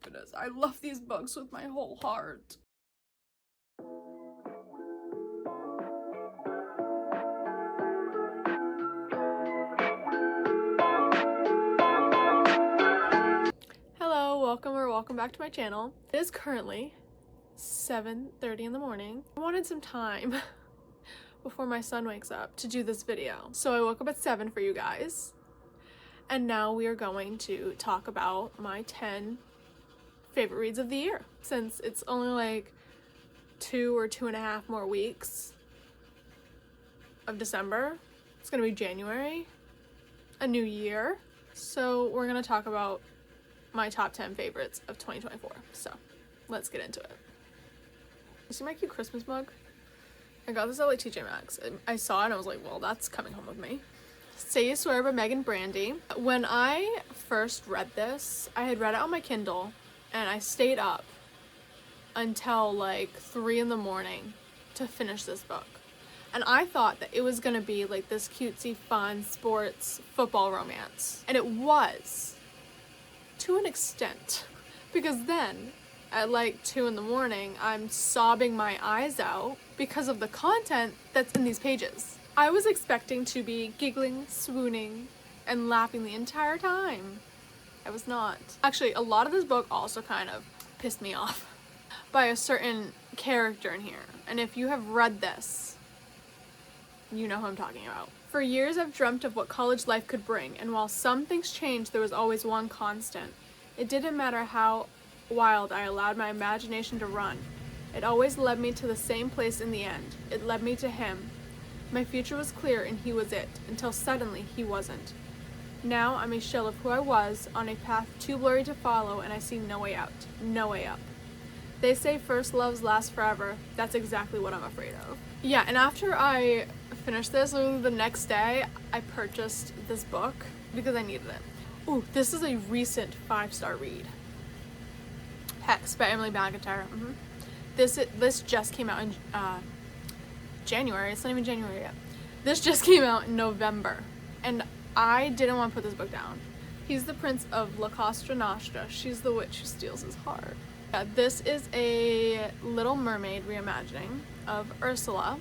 goodness. I love these books with my whole heart. Hello, welcome back to my channel. It is currently 7:30 in the morning. I wanted some time before my son wakes up to do this video. So I woke up at 7 for you guys. And now we are going to talk about my 10 favorite reads of the year. Since it's only like 2 or 2.5 more weeks of December, it's gonna be January, a new year. So we're gonna talk about my top 10 favorites of 2024. So let's get into it. You see my cute Christmas mug? I got this at like TJ Maxx. I saw it and I was like, well, that's coming home with me. Say You Swear by Megan Brandy. When I first read this, I had read it on my Kindle and I stayed up until like 3 in the morning to finish this book. And I thought that it was gonna be like this cutesy, fun, sports, football romance. And it was, to an extent. Because then, at like 2 in the morning, I'm sobbing my eyes out because of the content that's in these pages. I was expecting to be giggling, swooning, and laughing the entire time. I was not. Actually, a lot of this book also kind of pissed me off by a certain character in here. And if you have read this, you know who I'm talking about. For years, I've dreamt of what college life could bring, and while some things changed, there was always one constant. It didn't matter how wild I allowed my imagination to run. It always led me to the same place in the end. It led me to him. My future was clear and he was it, until suddenly he wasn't. Now I'm a shell of who I was, on a path too blurry to follow, and I see no way out, no way up. They say first loves last forever. That's exactly what I'm afraid of. Yeah, and after I finished this, literally the next day, I purchased this book because I needed it. Ooh, this is a recent 5-star read. Hex by Emily McIntyre. This just came out in January. It's not even January yet. This just came out in November, and I didn't want to put this book down. He's the prince of La Costa Nostra. She's the witch who steals his heart. Yeah, this is a Little Mermaid reimagining of Ursula.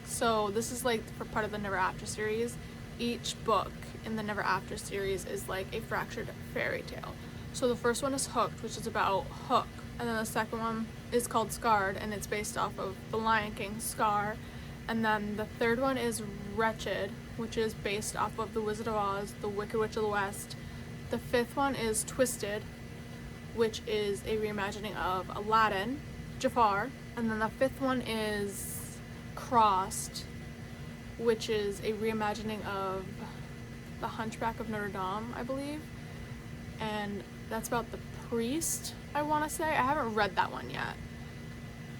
So this is like for part of the Never After series. Each book in the Never After series is like a fractured fairy tale. So the first one is Hooked, which is about Hook. And then the second one is called Scarred, and it's based off of The Lion King, Scar. And then the third one is Wretched, which is based off of The Wizard of Oz, The Wicked Witch of the West. The fifth one is Twisted, which is a reimagining of Aladdin, Jafar. And then the fifth one is Crossed, which is a reimagining of The Hunchback of Notre Dame, I believe. And that's about the priest, I want to say. I haven't read that one yet,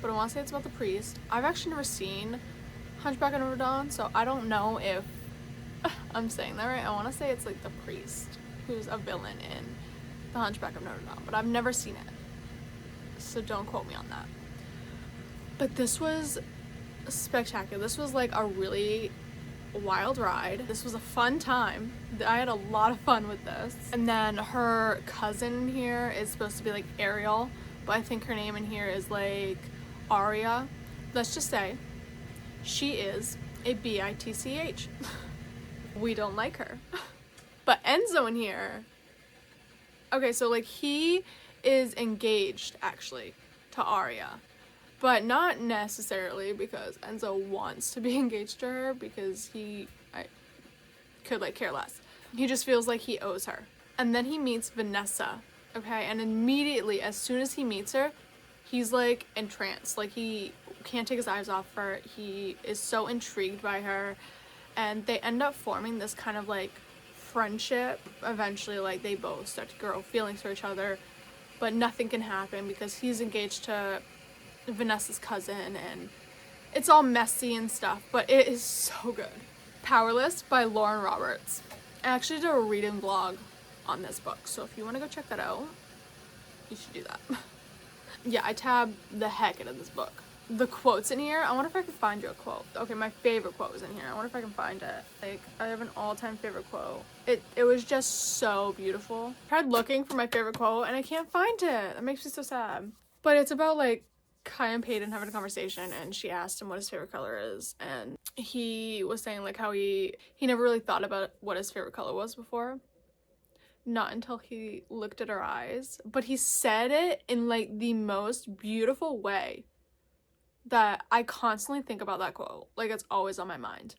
but I want to say it's about the priest. I've actually never seen Hunchback of Notre Dame, so I don't know if I'm saying that right. I want to say it's like the priest who's a villain in The Hunchback of Notre Dame, but I've never seen it, so don't quote me on that. But this was spectacular. This was like a really wild ride. This was a fun time. I had a lot of fun with this. And then her cousin here is supposed to be like Ariel, but I think her name in here is like Aria. Let's just say she is a bitch. We don't like her. But Enzo in here, okay, so like he is engaged actually to Aria, but not necessarily because Enzo wants to be engaged to her, because I could like care less. He just feels like he owes her. And then he meets Vanessa, okay? And immediately, as soon as he meets her, he's like entranced. Like he can't take his eyes off her. He is so intrigued by her. And they end up forming this kind of like friendship. Eventually, like they both start to grow feelings for each other, but nothing can happen because he's engaged to Vanessa's cousin, and it's all messy and stuff, but it is so good. Powerless by Lauren Roberts. I actually did a reading vlog on this book, so if you want to go check that out, you should do that. Yeah, I tabbed the heck out of this book. the quotes in here. I wonder if I can find you a quote. Okay, my favorite quote was in here. I wonder if I can find it. Like, I have an all-time favorite quote. It was just so beautiful. I tried looking for my favorite quote and I can't find it. That makes me so sad. But it's about like Kai and Peyton having a conversation, and she asked him what his favorite color is, and he was saying like how he never really thought about what his favorite color was before. Not until he looked at her eyes. But he said it in like the most beautiful way that I constantly think about that quote. Like, it's always on my mind.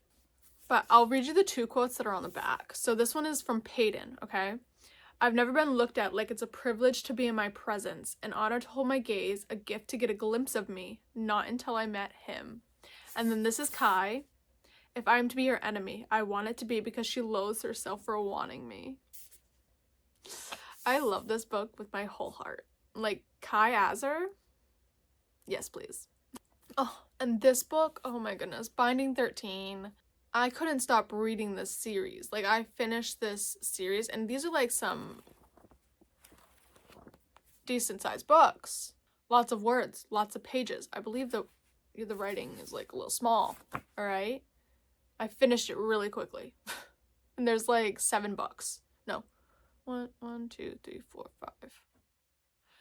But I'll read you the two quotes that are on the back. So this one is from Peyton, okay? I've never been looked at like it's a privilege to be in my presence, an honor to hold my gaze, a gift to get a glimpse of me, not until I met him. And then this is Kai. If I am to be her enemy, I want it to be because she loathes herself for wanting me. I love this book with my whole heart. Like, Kai Azar? Yes, please. Oh, and this book, oh my goodness, Binding 13. I couldn't stop reading this series. Like, I finished this series, and these are like some decent sized books. Lots of words, lots of pages. I believe the writing is like a little small, all right? I finished it really quickly. And there's like 7 books. No. 1, 2, 3, 4, 5.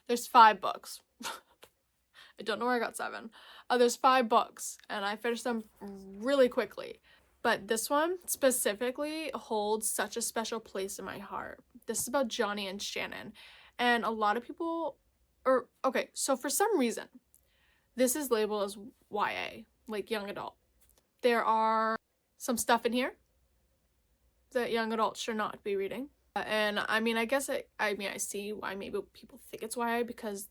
There's 5 books. I don't know where I got 7. There's 5 books, and I finished them really quickly. But this one specifically holds such a special place in my heart. This is about Johnny and Shannon. And a lot of people, okay, so for some reason, this is labeled as YA, like young adult. There are some stuff in here that young adults should not be reading. And I mean, I guess I see why maybe people think it's YA, because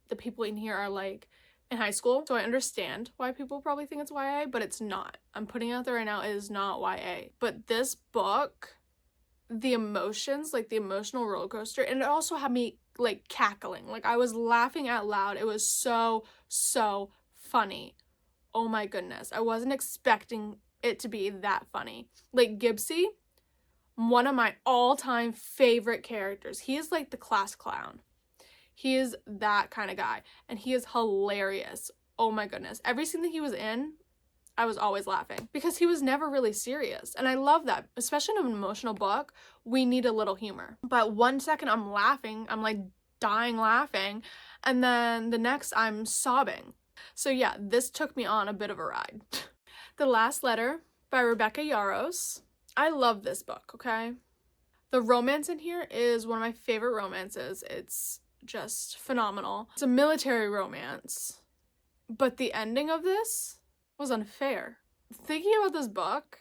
the people in here are like in high school. So I understand why people probably think it's YA, but it's not. I'm putting it out there right now, it is not YA. But this book, the emotions, like the emotional roller coaster, and it also had me like cackling. Like, I was laughing out loud. It was so funny. Oh my goodness. I wasn't expecting it to be that funny. Like, Gibbsy, one of my all-time favorite characters. He is like the class clown. He is that kind of guy, and he is hilarious. Oh my goodness. Every scene that he was in, I was always laughing because he was never really serious. And I love that, especially in an emotional book, we need a little humor. But 1 second I'm laughing, I'm like dying laughing, and then the next I'm sobbing. So yeah, this took me on a bit of a ride. The Last Letter by Rebecca Yarros. I love this book, okay? The romance in here is one of my favorite romances. It's just phenomenal. It's a military romance, but the ending of this was unfair. Thinking about this book,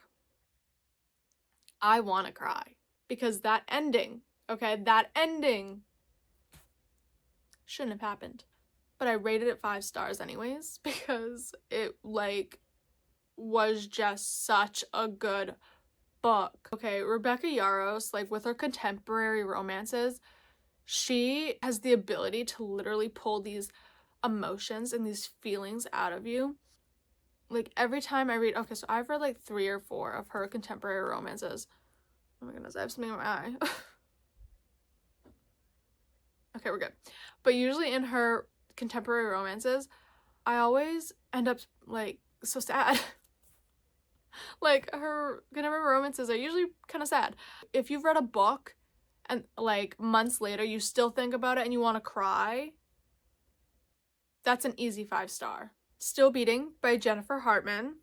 I want to cry because that ending, okay, that ending shouldn't have happened. But I rated it 5 stars anyways because it like was just such a good book. Okay, Rebecca Yarros, like with her contemporary romances, she has the ability to literally pull these emotions and these feelings out of you. Like, every time I read, okay, so I've read like 3 or 4 of her contemporary romances. Oh my goodness, I have something in my eye. Okay, we're good. But usually in her contemporary romances, I always end up like so sad. Like, her contemporary romances are usually kind of sad. If you've read a book and like months later you still think about it and you want to cry, that's an easy 5 star. Still Beating by Jennifer Hartman.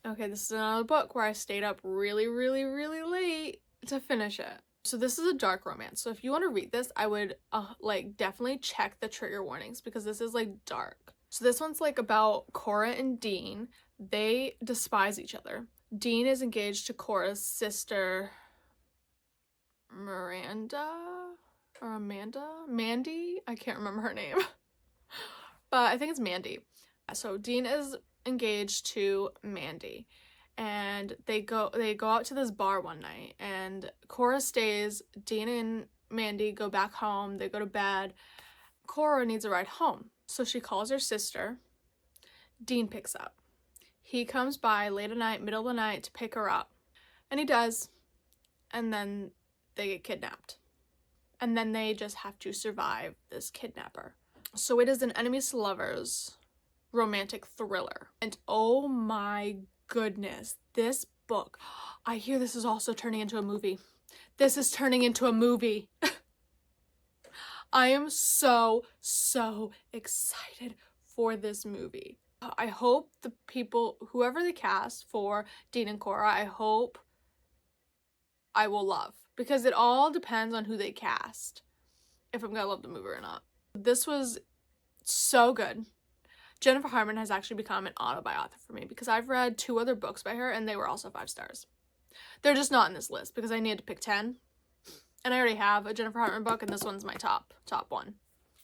Okay, this is another book where I stayed up really late to finish it. So this is a dark romance. So if you want to read this, I would like definitely check the trigger warnings because this is like dark. So this one's like about Cora and Dean. They despise each other. Dean is engaged to Cora's sister, Miranda or Mandy? I can't remember her name. But I think it's Mandy. So Dean is engaged to Mandy, and they go out to this bar one night, and Cora stays. Dean and Mandy go back home. They go to bed. Cora needs a ride home, so she calls her sister. Dean picks up. He comes by late at night, middle of the night, to pick her up, and he does, and then they get kidnapped, and then they just have to survive this kidnapper. So it is an enemies to lovers romantic thriller. And oh my goodness, this book, I hear this is also turning into a movie. This is turning into a movie. I am so excited for this movie. I hope the people, whoever they cast for Dean and Cora, I hope I will love, because it all depends on who they cast, if I'm gonna love the movie or not. This was so good. Jennifer Harman has actually become an autobiography for me, because I've read 2 other books by her and they were also 5 stars. They're just not in this list because I needed to pick 10. And I already have a Jennifer Harman book, and this one's my top one.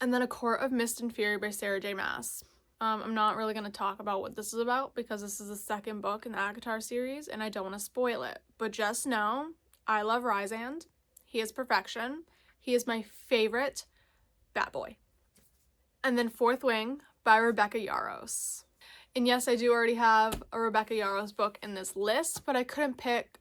And then A Court of Mist and Fury by Sarah J Maas. I'm not really going to talk about what this is about because this is the 2nd book in the ACOTAR series and I don't want to spoil it. But just know, I love Rysand. He is perfection. He is my favorite bad boy. And then Fourth Wing by Rebecca Yarros. And yes, I do already have a Rebecca Yarros book in this list, but I couldn't pick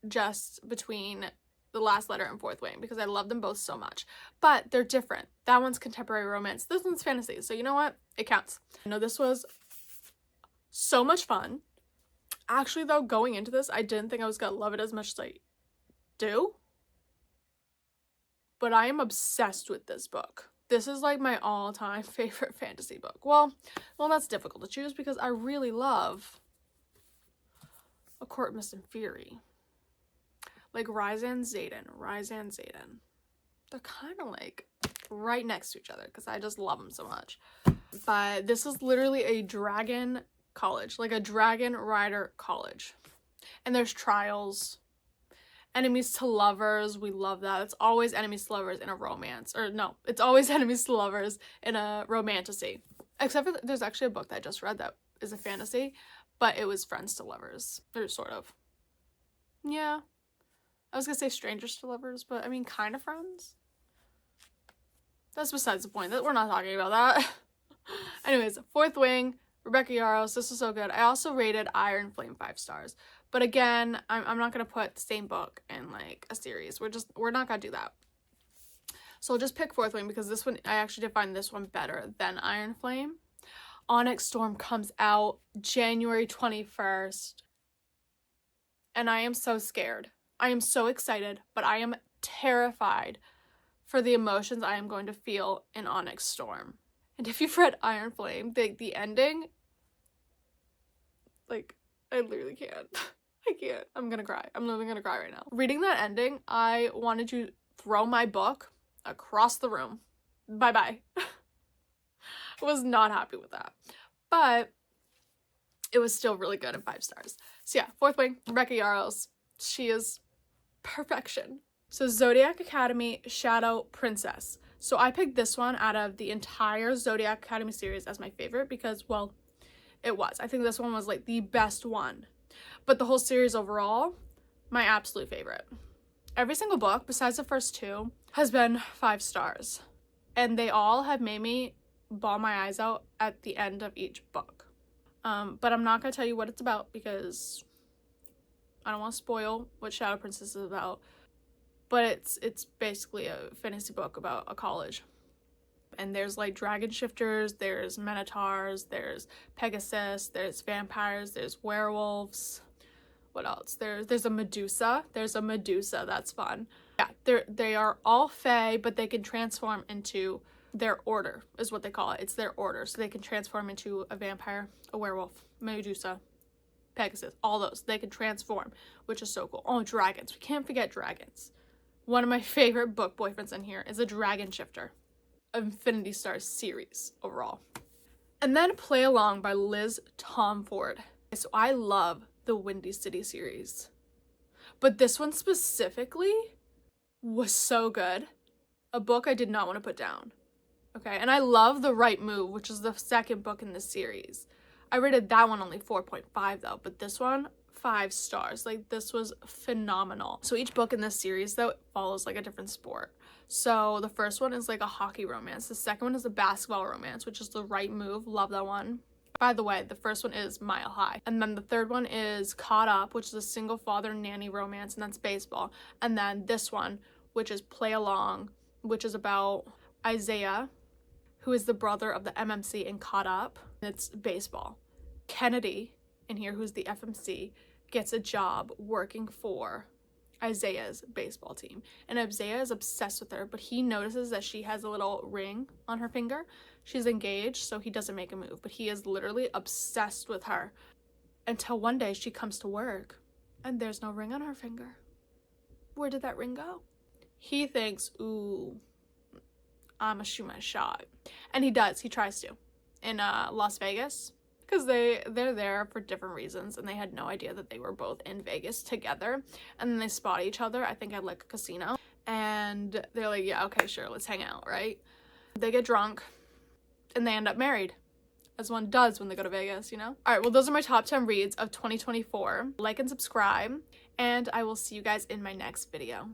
just between The Last Letter and Fourth Wing because I love them both so much. But they're different. That one's contemporary romance. This one's fantasy. So you know what? It counts. I know this was so much fun. Actually, though, going into this, I didn't think I was going to love it as much as I do. But I am obsessed with this book. This is like my all-time favorite fantasy book. Well, that's difficult to choose because I really love A Court of Mist and Fury. Like Rysand Xaden. They're kind of like right next to each other because I just love them so much. But this is literally a dragon college, like a dragon rider college. And there's trials. Enemies to lovers, we love that. It's always enemies to lovers in a romance. Or no, it's always enemies to lovers in a romantasy. Except for there's actually a book that I just read that is a fantasy, but it was friends to lovers. Or sort of. Yeah. I was gonna say strangers to lovers, but I mean kind of friends. That's besides the point. We're not talking about that. Anyways, Fourth Wing, Rebecca Yarros. This was so good. I also rated Iron Flame 5 stars. But again, I'm not going to put the same book in like a series. We're not going to do that. So I'll just pick Fourth Wing because this one, I actually did find this one better than Iron Flame. Onyx Storm comes out January 21st. And I am so scared. I am so excited, but I am terrified for the emotions I am going to feel in Onyx Storm. And if you've read Iron Flame, the ending, like, I literally can't. I can't. I'm gonna cry. I'm literally gonna cry right now. Reading that ending, I wanted to throw my book across the room. Bye-bye. I was not happy with that. But it was still really good and 5 stars. So yeah, Fourth Wing, Rebecca Yarros. She is perfection. So Zodiac Academy Shadow Princess. So I picked this one out of the entire Zodiac Academy series as my favorite because, well, it was. I think this one was like the best one. But the whole series overall, my absolute favorite. Every single book, besides the first 2, has been 5 stars. And they all have made me bawl my eyes out at the end of each book. But I'm not going to tell you what it's about because I don't want to spoil what Shadow Princess is about. But it's basically a fantasy book about a college. And there's like dragon shifters, there's minotaurs, there's Pegasus, there's vampires, there's werewolves. What else? There's a Medusa. There's a Medusa. That's fun. Yeah, they are all fae, but they can transform into their order, is what they call it. It's their order. So they can transform into a vampire, a werewolf, Medusa, Pegasus, all those. They can transform, which is so cool. Oh, dragons. We can't forget dragons. One of my favorite book boyfriends in here is a dragon shifter. Infinity Stars series overall. And then Play Along by Liz Tomford. So I love the Windy City series. But this one specifically was so good. A book I did not want to put down. Okay, and I love The Right Move, which is the 2nd book in this series. I rated that one only 4.5 though, but this one, 5 stars. Like, this was phenomenal. So each book in this series though follows like a different sport. So the first one is like a hockey romance. The second one is a basketball romance, which is The Right Move. Love that one. By the way, the first one is Mile High. And then the third one is Caught Up, which is a single father nanny romance, and that's baseball. And then this one, which is Play Along, which is about Isaiah, who is the brother of the MMC in Caught Up. It's baseball. Kennedy in here, who's the FMC, gets a job working for Isaiah's baseball team. And Isaiah is obsessed with her, but he notices that she has a little ring on her finger. She's engaged, so he doesn't make a move, but he is literally obsessed with her. Until one day she comes to work and there's no ring on her finger. Where did that ring go? He thinks, ooh, I'ma shoot my shot. And he does. He tries to. In Las Vegas. Because they're there for different reasons, and they had no idea that they were both in Vegas together. And then they spot each other, I think at like a casino. And they're like, yeah, okay, sure, let's hang out, right? They get drunk, and they end up married. As one does when they go to Vegas, you know? All right, well, those are my top 10 reads of 2024. Like and subscribe, and I will see you guys in my next video.